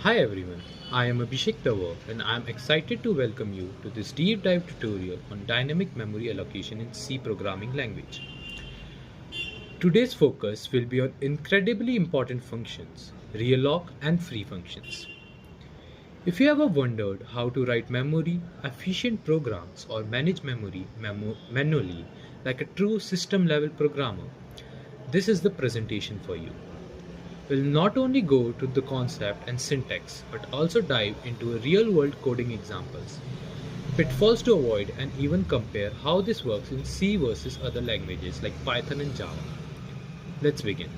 Hi everyone, I am Abhishek Tanwar and I am excited to welcome you to this deep dive tutorial on dynamic memory allocation in C programming language. Today's focus will be on incredibly important functions, realloc and free functions. If you ever wondered how to write memory efficient programs or manage memory manually like a true system level programmer, this is the presentation for you. We'll not only go to the concept and syntax, but also dive into real-world coding examples, pitfalls to avoid, and even compare how this works in C versus other languages like Python and Java. Let's begin.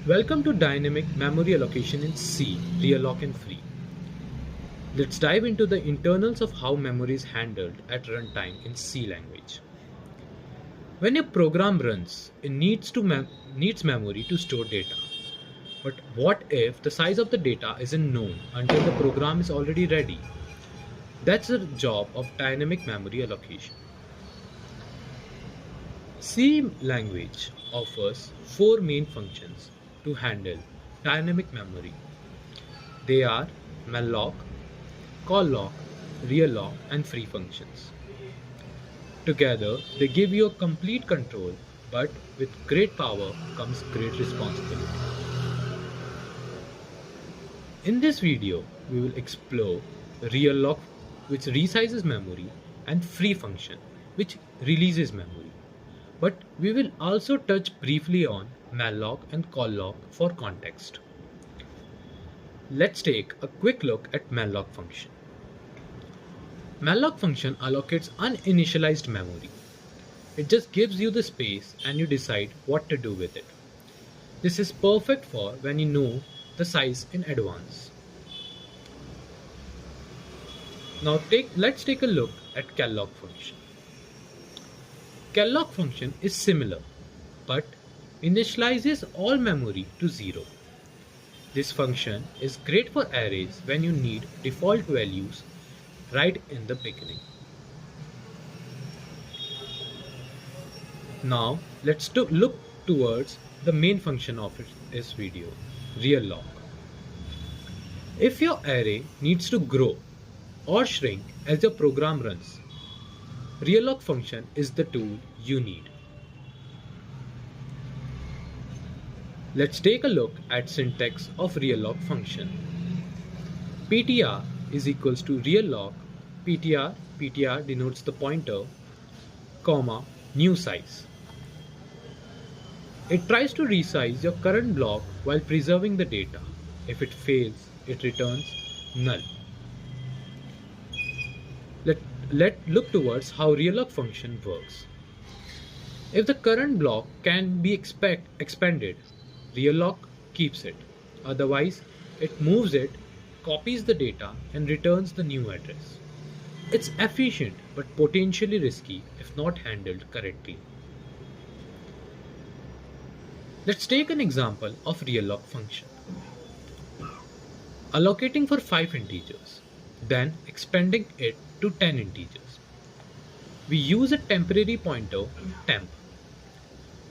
Welcome to Dynamic Memory Allocation in C, realloc and free. Let's dive into the internals of how memory is handled at runtime in C language. When a program runs, it needs memory to store data. But what if the size of the data isn't known until the program is already ready? That's the job of dynamic memory allocation. C language offers four main functions to handle dynamic memory. They are malloc, calloc, realloc, and free functions. Together, they give you a complete control, but with great power comes great responsibility. In this video, we will explore realloc, which resizes memory, and free function, which releases memory. But we will also touch briefly on malloc and calloc for context. Let's take a quick look at malloc function. Malloc function allocates uninitialized memory. It just gives you the space and you decide what to do with it. This is perfect for when you know the size in advance. Now let's take a look at calloc function. Calloc function is similar, but initializes all memory to 0. This function is great for arrays when you need default values right in the beginning. Now let's look towards the main function of this video, realloc. If your array needs to grow or shrink as your program runs, realloc function is the tool you need. Let's take a look at syntax of realloc function. ptr is equals to realloc ptr denotes the pointer, comma, new size. It tries to resize your current block while preserving the data. If it fails, it returns null. Let's look towards how realloc function works. If the current block can be expanded, realloc keeps it. Otherwise, it moves it, copies the data, and returns the new address. It's efficient but potentially risky if not handled correctly. Let's take an example of realloc function. Allocating for 5 integers, then expanding it to 10 integers. We use a temporary pointer temp.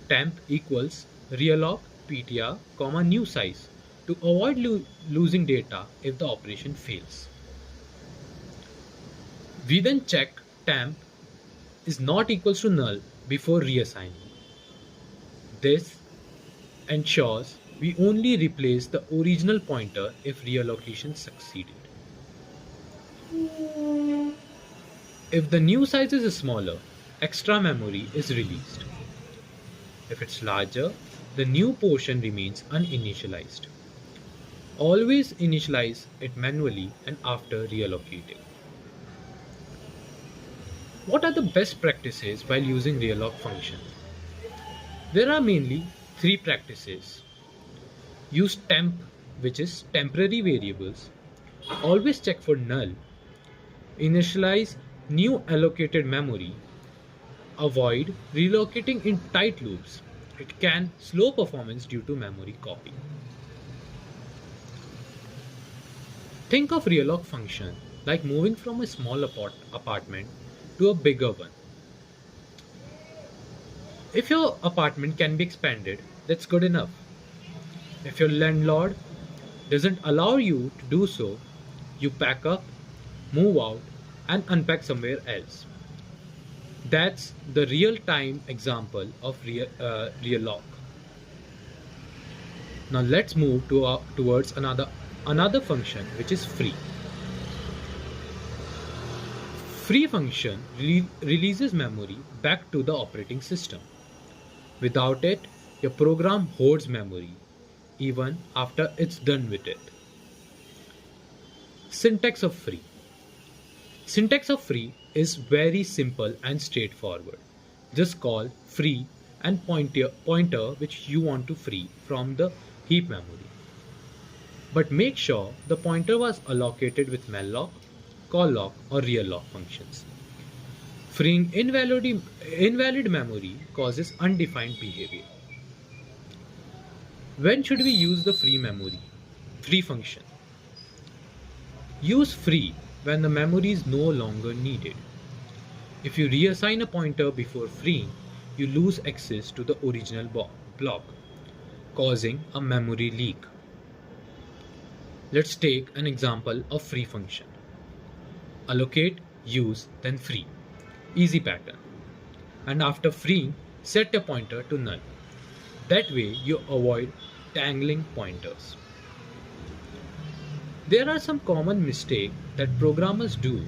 Temp equals realloc ptr, comma, new size to avoid losing data if the operation fails. We then check temp is not equals to null before reassigning. This ensures we only replace the original pointer if reallocation succeeded. If the new size is smaller, extra memory is released. If it's larger, the new portion remains uninitialized. Always initialize it manually and after reallocating. What are the best practices while using realloc function? There are mainly 3 practices. Use temp, which is temporary variables. Always check for null. Initialize new allocated memory. Avoid relocating in tight loops. It can slow performance due to memory copy. Think of realloc function like moving from a small apartment to a bigger one. If your apartment can be expanded, that's good enough. If your landlord doesn't allow you to do so, you pack up, move out, and unpack somewhere else. That's the real-time example of realloc. Now let's move towards another function, which is free. Free function releases memory back to the operating system. Without it, your program hoards memory even after it's done with it. Syntax of free. Syntax of free is very simple and straightforward. Just call free and pointer which you want to free from the heap memory. But make sure the pointer was allocated with malloc, calloc or realloc functions. Freeing invalid memory causes undefined behavior. When should we use the free function? Use free when the memory is no longer needed. If you reassign a pointer before freeing, you lose access to the original block, causing a memory leak. Let's take an example of free function. Allocate, use, then free. Easy pattern. And after freeing, set your pointer to null. That way you avoid tangling pointers. There are some common mistakes that programmers do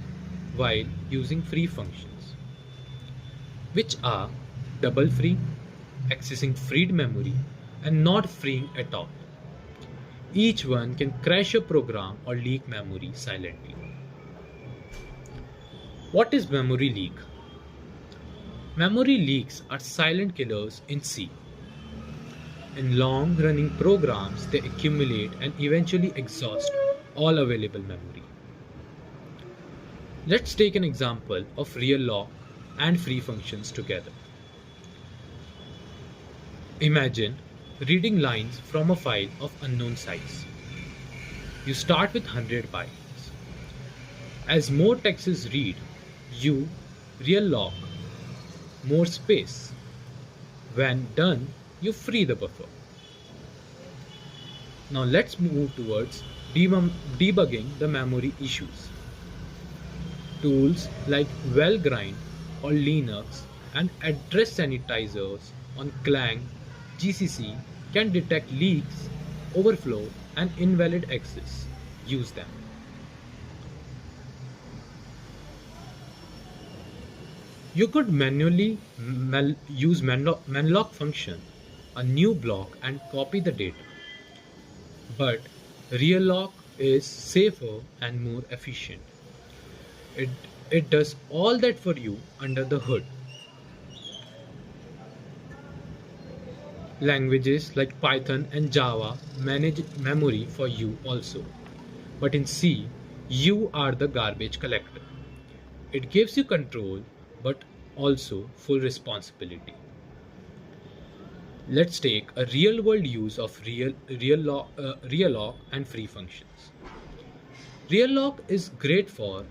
while using free functions, which are double free, accessing freed memory, and not freeing at all. Each one can crash a program or leak memory silently. What is memory leak? Memory leaks are silent killers in C. In long-running programs, they accumulate and eventually exhaust all available memory. Let's take an example of realloc and free functions together. Imagine reading lines from a file of unknown size. You start with 100 bytes. As more text is read, you realloc more space. When done, you free the buffer. Now let's move towards debugging the memory issues. Tools like Valgrind or Linux and address sanitizers on Clang, GCC can detect leaks, overflow, and invalid access. Use them. You could manually use malloc function, a new block, and copy the data. But realloc is safer and more efficient. It does all that for you under the hood. Languages like Python and Java manage memory for you also. But in C, you are the garbage collector. It gives you control, but also full responsibility. Let's take a real-world use of realloc and free functions. Realloc is great for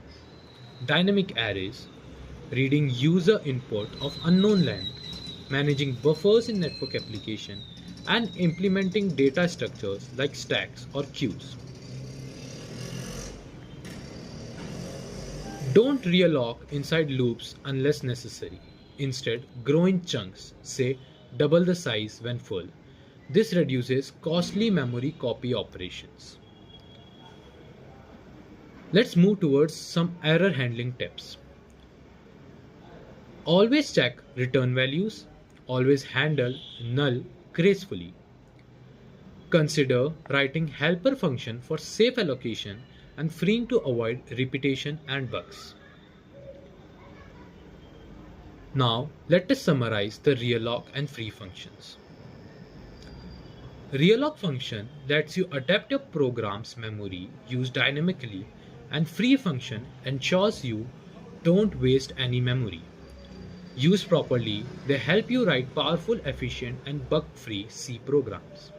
dynamic arrays, reading user input of unknown length, managing buffers in network application, and implementing data structures like stacks or queues. Don't realloc inside loops unless necessary. Instead, grow in chunks, say double the size when full. This reduces costly memory copy operations. Let's move towards some error handling tips. Always check return values. Always handle null gracefully. Consider writing helper function for safe allocation and freeing to avoid repetition and bugs. Now let us summarize the realloc and free functions. Realloc function lets you adapt your program's memory used dynamically, and free function ensures you don't waste any memory. Used properly, they help you write powerful, efficient, and bug-free C programs.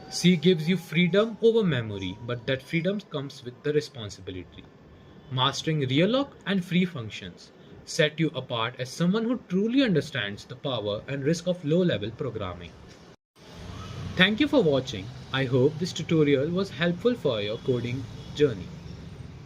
C gives you freedom over memory, but that freedom comes with the responsibility. Mastering realloc and free functions set you apart as someone who truly understands the power and risk of low-level programming. Thank you for watching. I hope this tutorial was helpful for your coding journey.